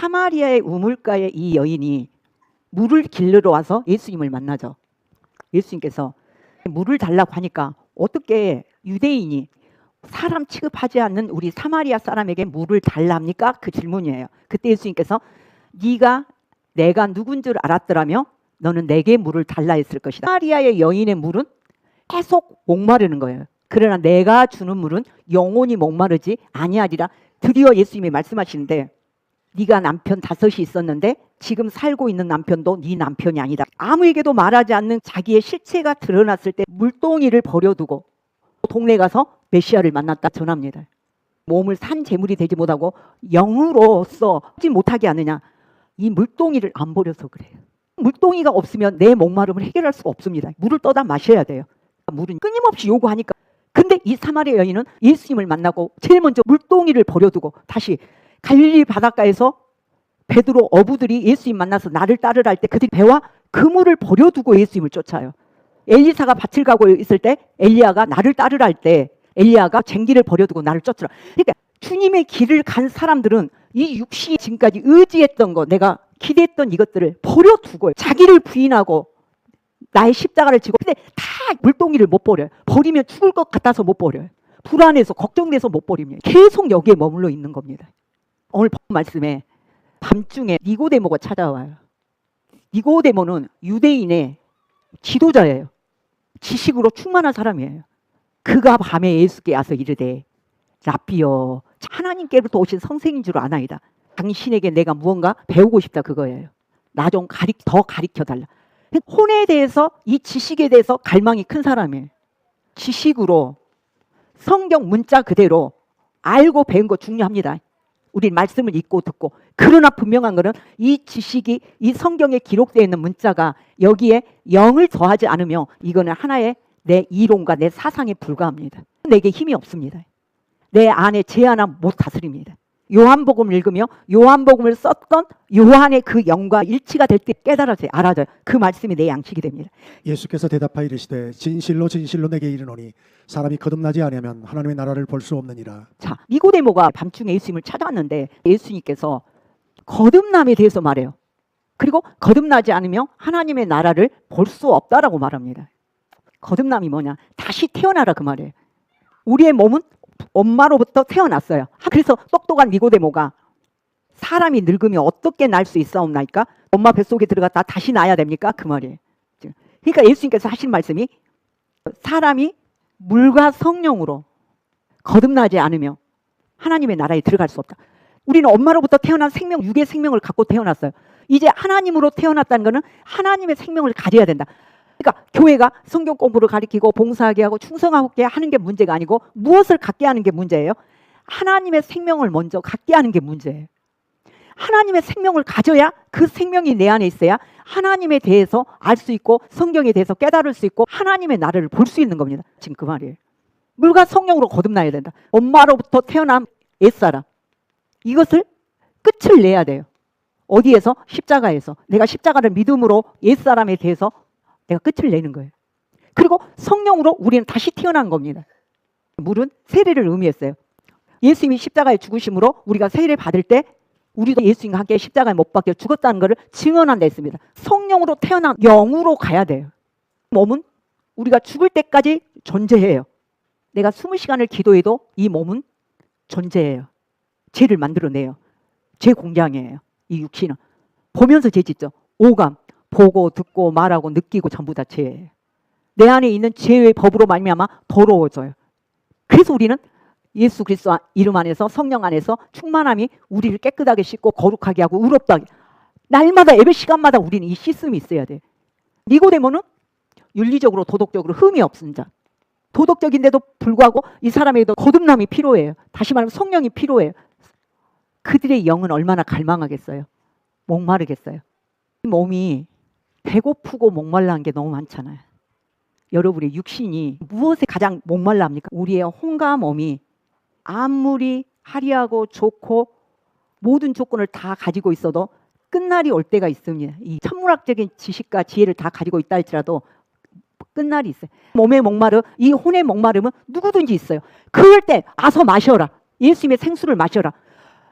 사마리아의 우물가에 이 여인이 물을 길르러 와서 예수님을 만나죠. 예수님께서 물을 달라고 하니까 어떻게 유대인이 사람 취급하지 않는 우리 사마리아 사람에게 물을 달랍니까? 그 질문이에요. 그때 예수님께서 네가 내가 누군 줄 알았더라며 너는 내게 물을 달라 했을 것이다. 사마리아의 여인의 물은 계속 목마르는 거예요. 그러나 내가 주는 물은 영원히 목마르지 아니하리라. 드디어 예수님이 말씀하시는데 네가 남편 5이 있었는데 지금 살고 있는 남편도 네 남편이 아니다. 아무에게도 말하지 않는 자기의 실체가 드러났을 때 물동이를 버려두고 동네 가서 메시아를 만났다 전합니다. 몸을 산 재물이 되지 못하고 영으로서 하지 못하게 하느냐. 이 물동이를 안 버려서 그래요. 물동이가 없으면 내 목마름을 해결할 수가 없습니다. 물을 떠다 마셔야 돼요. 물은 끊임없이 요구하니까. 근데 이 사마리아 여인은 예수님을 만나고 제일 먼저 물동이를 버려두고 다시 갈릴리 바닷가에서 베드로 어부들이 예수님 만나서 나를 따르라 할 때 그들이 배와 그물을 버려두고 예수님을 쫓아요. 엘리사가 밭을 가고 있을 때 엘리야가 나를 따르라 할 때 엘리야가 쟁기를 버려두고 나를 쫓으라. 그러니까 주님의 길을 간 사람들은 이 육신이 지금까지 의지했던 거, 내가 기대했던 이것들을 버려두고 자기를 부인하고 나의 십자가를 지고, 근데 다 물동이를 못 버려요. 버리면 죽을 것 같아서 못 버려요. 불안해서 걱정돼서 못 버립니다. 계속 여기에 머물러 있는 겁니다. 오늘 말씀에 밤중에 니고데모가 찾아와요. 니고데모는 유대인의 지도자예요. 지식으로 충만한 사람이에요. 그가 밤에 예수께 와서 이르되 라삐여 하나님께로부터 오신 선생인 줄 아나이다. 당신에게 내가 무언가 배우고 싶다 그거예요. 나 좀 더 가르쳐달라. 혼에 대해서 이 지식에 대해서 갈망이 큰 사람이에요. 지식으로 성경 문자 그대로 알고 배운 거 중요합니다. 우리 말씀을 읽고 듣고. 그러나 분명한 것은 이 지식이 이 성경에 기록되어 있는 문자가 여기에 영을 더하지 않으며 이거는 하나의 내 이론과 내 사상에 불과합니다. 내게 힘이 없습니다. 내 안에 제 하나 못 다스립니다. 요한복음을 읽으며 요한복음을 썼던 요한의 그 영과 일치가 될 때 깨달아져요. 알아져요. 그 말씀이 내 양식이 됩니다. 예수께서 대답하여 이르시되 진실로 진실로 내게 이르노니 사람이 거듭나지 아니하면 하나님의 나라를 볼 수 없느니라. 자, 니고데모가 밤중에 예수님을 찾아왔는데 예수님께서 거듭남에 대해서 말해요. 그리고 거듭나지 않으면 하나님의 나라를 볼 수 없다라고 말합니다. 거듭남이 뭐냐? 다시 태어나라 그 말이에요. 우리의 몸은 엄마로부터 태어났어요. 그래서 똑똑한 니고데모가 사람이 늙으면 어떻게 날 수 있사옵나이까? 엄마 뱃속에 들어갔다 다시 나야 됩니까? 그 말이에요. 그러니까 예수님께서 하신 말씀이 사람이 물과 성령으로 거듭나지 않으면 하나님의 나라에 들어갈 수 없다. 우리는 엄마로부터 태어난 생명, 육의 생명을 갖고 태어났어요. 이제 하나님으로 태어났다는 것은 하나님의 생명을 가져야 된다. 그러니까 교회가 성경 공부를 가르치고 봉사하게 하고 충성하게 하는 게 문제가 아니고 무엇을 갖게 하는 게 문제예요? 하나님의 생명을 먼저 갖게 하는 게 문제예요. 하나님의 생명을 가져야 그 생명이 내 안에 있어야 하나님에 대해서 알 수 있고 성경에 대해서 깨달을 수 있고 하나님의 나라를 볼 수 있는 겁니다. 지금 그 말이에요. 물과 성령으로 거듭나야 된다. 엄마로부터 태어난 옛사람, 이것을 끝을 내야 돼요. 어디에서? 십자가에서. 내가 십자가를 믿음으로 옛사람에 대해서 내가 끝을 내는 거예요. 그리고 성령으로 우리는 다시 태어난 겁니다. 물은 세례를 의미했어요. 예수님이 십자가에 죽으심으로 우리가 세례를 받을 때 우리도 예수님과 함께 십자가에 못 박혀 죽었다는 것을 증언한다 했습니다. 성령으로 태어난 영으로 가야 돼요. 몸은 우리가 죽을 때까지 존재해요. 내가 20시간을 기도해도 이 몸은 존재해요. 죄를 만들어내요. 죄 공장이에요. 이 육신은. 보면서 죄 짓죠. 오감. 보고 듣고 말하고 느끼고 전부 다 죄예요. 내 안에 있는 죄의 법으로 말미암아 더러워져요. 그래서 우리는 예수 그리스도 이름 안에서 성령 안에서 충만함이 우리를 깨끗하게 씻고 거룩하게 하고 의롭다 하게. 날마다 예배 시간마다 우리는 이 씻음이 있어야 돼. 니고데모는 윤리적으로 도덕적으로 흠이 없은 자. 도덕적인데도 불구하고 이 사람에게도 거듭남이 필요해요. 다시 말하면 성령이 필요해요. 그들의 영은 얼마나 갈망하겠어요. 목마르겠어요. 이 몸이 배고프고 목말라한 게 너무 많잖아요. 여러분의 육신이 무엇에 가장 목말라 합니까? 우리의 혼과 몸이 아무리 화려하고 좋고 모든 조건을 다 가지고 있어도 끝날이 올 때가 있습니다. 이 천문학적인 지식과 지혜를 다 가지고 있다 할지라도 끝날이 있어요. 몸의 목마름, 이 혼의 목마름은 누구든지 있어요. 그럴 때 와서 마셔라. 예수님의 생수를 마셔라.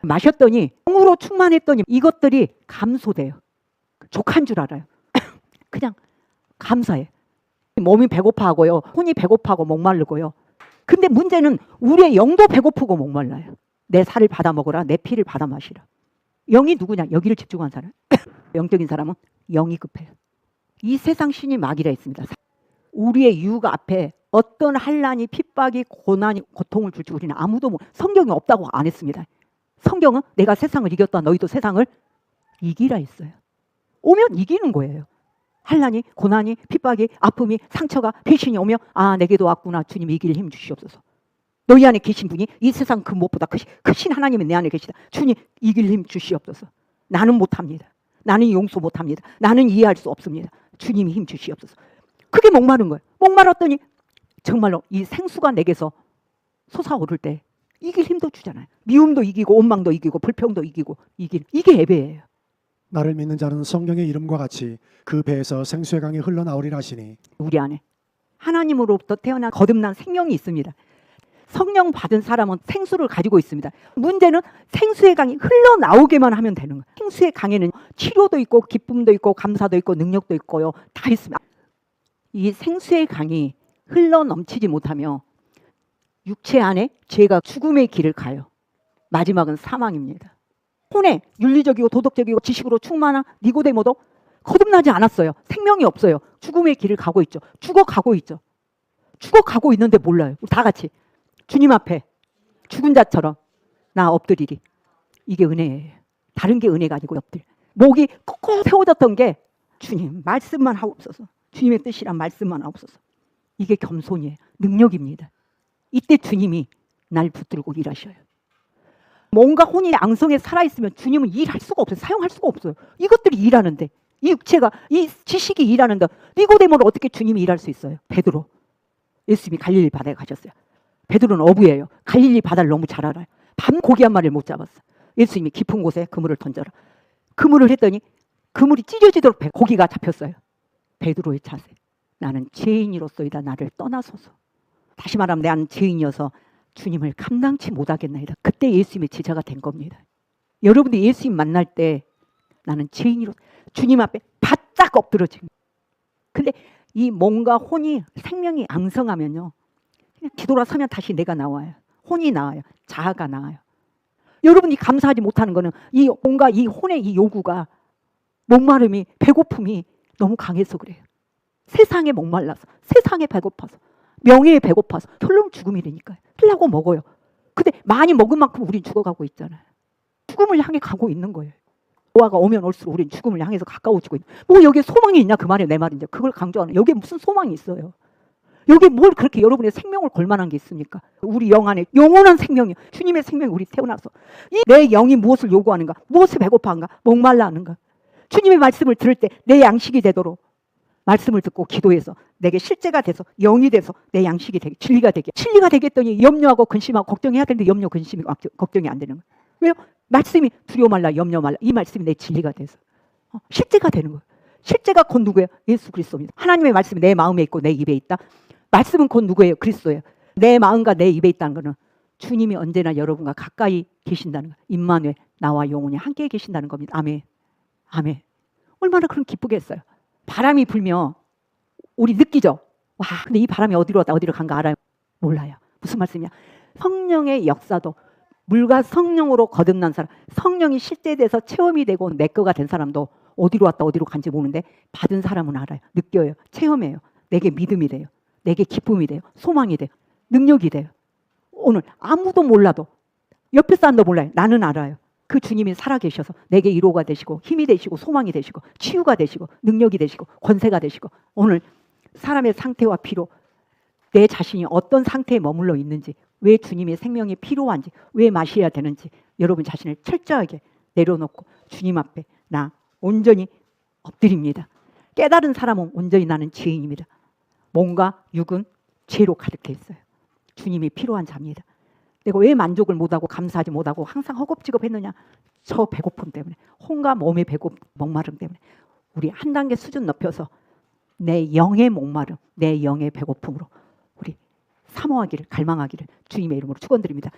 마셨더니 영으로 충만했더니 이것들이 감소돼요. 족한 줄 알아요. 그냥 감사해. 몸이 배고파하고요. 혼이 배고파하고 목마르고요. 근데 문제는 우리의 영도 배고프고 목말라요. 내 살을 받아 먹으라. 내 피를 받아 마시라. 영이 누구냐? 여기를 집중한 사람. 영적인 사람은 영이 급해요. 이 세상 신이 막이라 했습니다. 우리의 유가 앞에 어떤 환난이 핍박이 고난이 고통을 줄지 우리는 아무도 성경이 없다고 안 했습니다. 성경은 내가 세상을 이겼다. 너희도 세상을 이기라 했어요. 오면 이기는 거예요. 환난이 고난이 핍박이 아픔이 상처가 배신이 오며 내게도 왔구나. 주님 이길 힘 주시옵소서. 너희 안에 계신 분이 이 세상 그 무엇보다 크신 하나님이 내 안에 계시다. 주님 이길 힘 주시옵소서. 나는 못합니다. 나는 용서 못합니다. 나는 이해할 수 없습니다. 주님이 힘 주시옵소서. 그게 목마른 거예요. 목마랐더니 정말로 이 생수가 내게서 솟아오를 때 이길 힘도 주잖아요. 미움도 이기고 원망도 이기고 불평도 이기고 이게 예배예요. 나를 믿는 자는 성령의 이름과 같이 그 배에서 생수의 강이 흘러나오리라 하시니 우리 안에 하나님으로부터 태어난 거듭난 생명이 있습니다. 성령 받은 사람은 생수를 가지고 있습니다. 문제는 생수의 강이 흘러나오게만 하면 되는 거예요. 생수의 강에는 치료도 있고 기쁨도 있고 감사도 있고 능력도 있고요. 다 있습니다. 이 생수의 강이 흘러넘치지 못하며 육체 안에 죄가 죽음의 길을 가요. 마지막은 사망입니다. 혼에 윤리적이고 도덕적이고 지식으로 충만한 니고데모도 거듭나지 않았어요. 생명이 없어요. 죽음의 길을 가고 있죠. 죽어가고 있죠. 죽어가고 있는데 몰라요. 우리 다 같이 주님 앞에 죽은 자처럼 나 엎드리리. 이게 은혜예요. 다른 게 은혜가 아니고 엎드려. 목이 꼭꼭 세워졌던 게 주님 말씀만 하옵소서. 주님의 뜻이란 말씀만 하옵소서. 이게 겸손이에요. 능력입니다. 이때 주님이 날 붙들고 일하셔요. 뭔가 혼이 앙성에 살아있으면 주님은 일할 수가 없어요. 사용할 수가 없어요. 이것들이 일하는데 이 육체가 이 지식이 일하는데 니고데모를 어떻게 주님이 일할 수 있어요? 베드로 예수님이 갈릴리 바다에 가셨어요. 베드로는 어부예요. 갈릴리 바다를 너무 잘 알아요. 밤 고기 한 마리를 못 잡았어요. 예수님이 깊은 곳에 그물을 던져라. 그물을 했더니 그물이 찢어지도록 고기가 잡혔어요. 베드로의 자세. 나는 죄인이로소이다. 나를 떠나소서. 다시 말하면 나는 죄인이어서 주님을 감당치 못하겠나이다. 그때 예수님의 제자가 된 겁니다. 여러분들 예수님 만날 때 나는 죄인이로 주님 앞에 바짝 엎드러진 거예요. 근데 이 몸과 혼이 생명이 앙성하면요. 그냥 뒤돌아서면 다시 내가 나와요. 혼이 나와요. 자아가 나와요. 여러분이 감사하지 못하는 거는 이 뭔가 이 혼의 이 요구가 목마름이 배고픔이 너무 강해서 그래요. 세상에 목말라서 세상에 배고파서 명예에 배고파서 결론은 죽음이라니까요. 하려고 먹어요. 근데 많이 먹은 만큼 우린 죽어가고 있잖아요. 죽음을 향해 가고 있는 거예요. 노아가 오면 올수록 우린 죽음을 향해서 가까워지고 있는 거예요. 뭐 여기에 소망이 있냐 그 말이에요. 내 말인데 그걸 강조하는 여기에 무슨 소망이 있어요. 여기에 뭘 그렇게 여러분의 생명을 걸 만한 게 있습니까? 우리 영 안에 영원한 생명이요. 주님의 생명이 우리 태어나서 이 내 영이 무엇을 요구하는가? 무엇을 배고파하는가? 목말라 하는가? 주님의 말씀을 들을 때 내 양식이 되도록 말씀을 듣고 기도해서 내게 실제가 돼서 영이 돼서 내 양식이 되게 진리가 되겠더니 염려하고 근심하고 걱정해야 되는데 염려 근심이 걱정이 안 되는 거예요. 왜요? 말씀이 두려워 말라 염려 말라 이 말씀이 내 진리가 돼서 실제가 되는 거예요. 실제가 곧 누구예요? 예수 그리스도입니다. 하나님의 말씀이 내 마음에 있고 내 입에 있다. 말씀은 곧 누구예요? 그리스도예요. 내 마음과 내 입에 있다는 것은 주님이 언제나 여러분과 가까이 계신다는 거예요. 임마누엘 나와 영원히 함께 계신다는 겁니다. 아멘. 아멘. 얼마나 그럼 기쁘겠어요. 바람이 불면 우리 느끼죠? 와, 근데 이 바람이 어디로 왔다 어디로 간가 알아요? 몰라요. 무슨 말씀이야? 성령의 역사도 물과 성령으로 거듭난 사람, 성령이 실제돼서 체험이 되고 내 거가 된 사람도 어디로 왔다 어디로 간지 모르는데 받은 사람은 알아요. 느껴요. 체험해요. 내게 믿음이 돼요. 내게 기쁨이 돼요. 소망이 돼요. 능력이 돼요. 오늘 아무도 몰라도 옆에 사람도 몰라요. 나는 알아요. 그 주님이 살아계셔서 내게 위로가 되시고 힘이 되시고 소망이 되시고 치유가 되시고 능력이 되시고 권세가 되시고 오늘 사람의 상태와 피로 내 자신이 어떤 상태에 머물러 있는지 왜 주님의 생명이 필요한지 왜 마셔야 되는지 여러분 자신을 철저하게 내려놓고 주님 앞에 나 온전히 엎드립니다. 깨달은 사람은 온전히 나는 죄인입니다. 몸과 육은 죄로 가득해 있어요. 주님이 필요한 자입니다. 내가 왜 만족을 못하고 감사하지 못하고 항상 허겁지겁했느냐? 저 배고픔 때문에 혼과 몸의 목마름 때문에 우리 한 단계 수준 높여서 내 영의 목마름, 내 영의 배고픔으로 우리 사모하기를 갈망하기를 주님의 이름으로 축원드립니다.